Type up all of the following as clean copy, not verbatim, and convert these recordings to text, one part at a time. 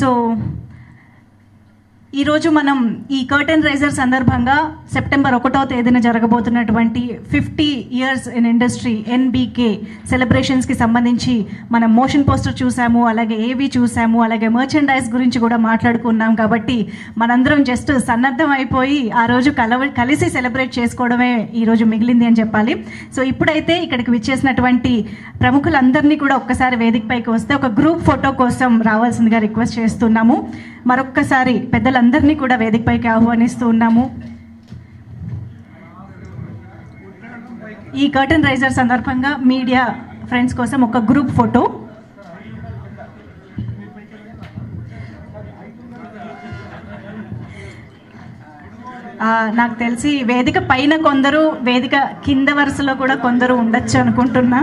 So ఈరోజు మనం ఈ కర్టెన్ రైజర్ సందర్భంగా సెప్టెంబర్ 1వ తేదీన జరగబోతున్నటువంటి 50 ఇయర్స్ ఇన్ ఇండస్ట్రీ ఎన్బీకే సెలబ్రేషన్స్కి సంబంధించి మనం మోషన్ పోస్టర్ చూసాము, అలాగే ఏవి చూసాము, అలాగే మర్చెండైజ్ గురించి కూడా మాట్లాడుకున్నాం. కాబట్టి మనందరం జస్ట్ సన్నద్ధం అయిపోయి ఆ రోజు కలిసి సెలబ్రేట్ చేసుకోవడమే ఈరోజు మిగిలింది అని చెప్పాలి. సో ఇప్పుడైతే ఇక్కడికి విచ్చేసినటువంటి ప్రముఖులందరినీ కూడా ఒక్కసారి వేదికపైకి వస్తే ఒక గ్రూప్ ఫోటో కోసం రావాల్సిందిగా రిక్వెస్ట్ చేస్తున్నాము. మరొక్కసారి పెద్దలందరినీ కూడా వేదికపైకి ఆహ్వానిస్తూ ఉన్నాము. ఈ కర్టెన్ రైజర్ సందర్భంగా మీడియా ఫ్రెండ్స్ కోసం ఒక గ్రూప్ ఫోటో. నాకు తెలిసి వేదిక పైన కొందరు, వేదిక కింద వరుసలో కూడా కొందరు ఉండొచ్చు అనుకుంటున్నా.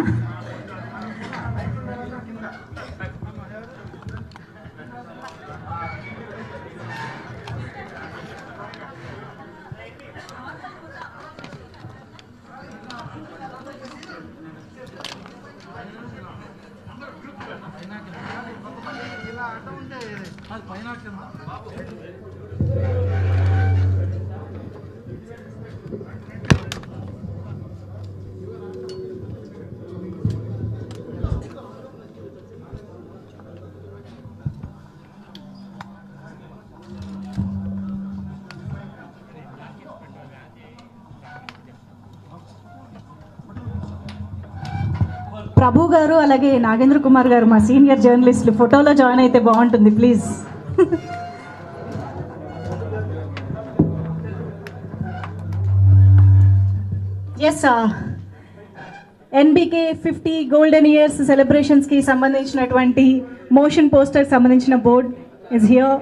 ప్రభు గారు అలాగే నాగేంద్ర కుమార్ గారు మా సీనియర్ జర్నలిస్టులు ఫోటోలో జాయిన్ అయితే బాగుంటుంది please. Yes, NBK 50 golden years సెలబ్రేషన్స్కి సంబంధించినటువంటి మోషన్ పోస్టర్కి సంబంధించిన బోర్డ్ ఇస్ హియర్.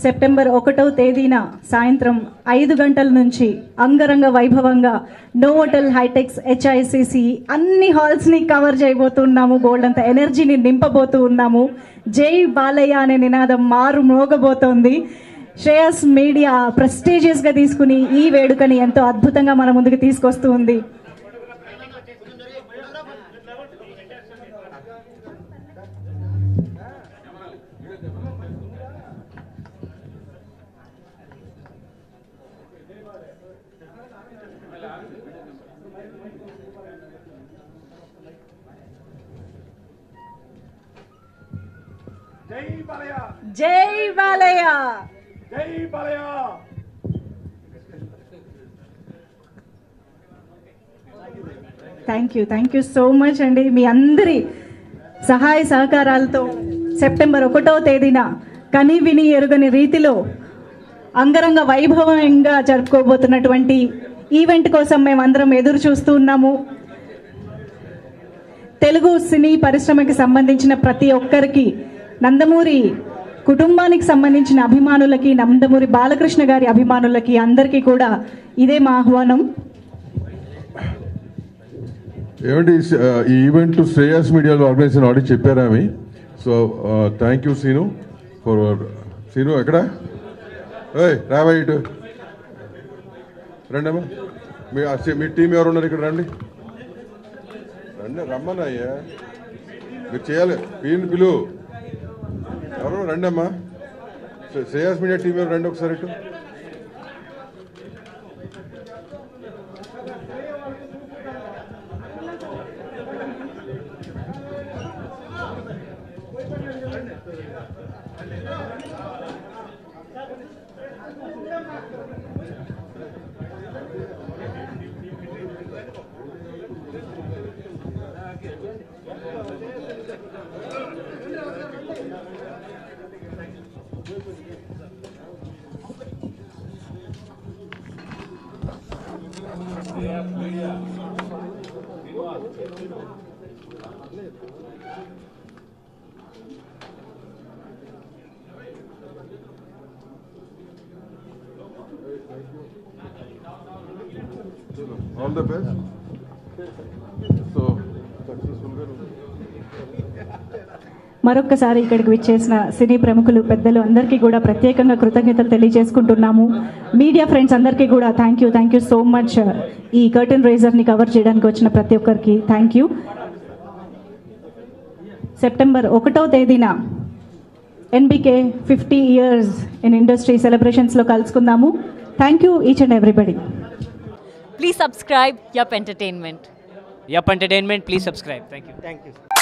సెప్టెంబర్ 1వ తేదీన సాయంత్రం 5 గంటల నుంచి అంగరంగ వైభవంగా నోవోటెల్ హైటెక్స్ HICC అన్ని హాల్స్ని కవర్ చేయబోతున్నాము. బోల్డ్ అంత ఎనర్జీని నింపబోతూ ఉన్నాము. జై బాలయ్య అనే నినాదం మారు మోగబోతోంది. శ్రేయస్ మీడియా ప్రెస్టీజియస్గా తీసుకుని ఈ వేడుకని ఎంతో అద్భుతంగా మన ముందుకు తీసుకొస్తూ ఉంది. జై బాలయ్య, జై Balayya. Thank you so much అండి. మీ అందరి సహాయ సహకారాలతో సెప్టెంబర్ 1వ తేదీన కని విని ఎరుగని రీతిలో అంగరంగ వైభవంగా జరుపుకోబోతున్నటువంటి ఈవెంట్ కోసం మేమందరం ఎదురు చూస్తూ ఉన్నాము. తెలుగు సినీ పరిశ్రమకి సంబంధించిన ప్రతి ఒక్కరికి, నందమూరి కుటుంబానికి సంబంధించిన అభిమానులకి, నందమూరి బాలకృష్ణ గారి అభిమానులకి అందరికీ కూడా ఇదే మా ఆహ్వానం. ఏమంటే ఈ ఈవెంట్ శ్రేయస్ మీడియాలో ఆర్గనైజేషన్ ఆల్రెడీ చెప్పారా మీ? So thank you Seenu for Seenu. ఎక్కడ రావా ఇటు రండి అమ్మా. మీ టీం ఎవరు ఉన్నారు ఇక్కడ? రండి రండి, రమ్మన్నా అయ్యా, మీరు చేయాలి. పిలువు, ఎవరు రండి అమ్మా. శ్రేయస్ మీడియా టీం ఎవరు రండి ఒకసారి ఇటు. All the best. So successful. మరొక్కసారి ఇక్కడికి విచ్చేసిన సినీ ప్రముఖులు పెద్దలు అందరికీ కూడా ప్రత్యేకంగా కృతజ్ఞతలు తెలియజేసుకుంటున్నాము. మీడియా ఫ్రెండ్స్ అందరికీ కూడా థ్యాంక్ యూ సో మచ్. ఈ కర్టెన్ రైజర్ని కవర్ చేయడానికి వచ్చిన ప్రతి ఒక్కరికి థ్యాంక్ యూ. సెప్టెంబర్ 1వ తేదీన ఎన్బికే 50 years ఇన్ ఇండస్ట్రీ సెలబ్రేషన్స్లో కలుసుకుందాము. Thank you each and everybody. Please subscribe Yup Entertainment. Yup Entertainment, please subscribe. Thank you.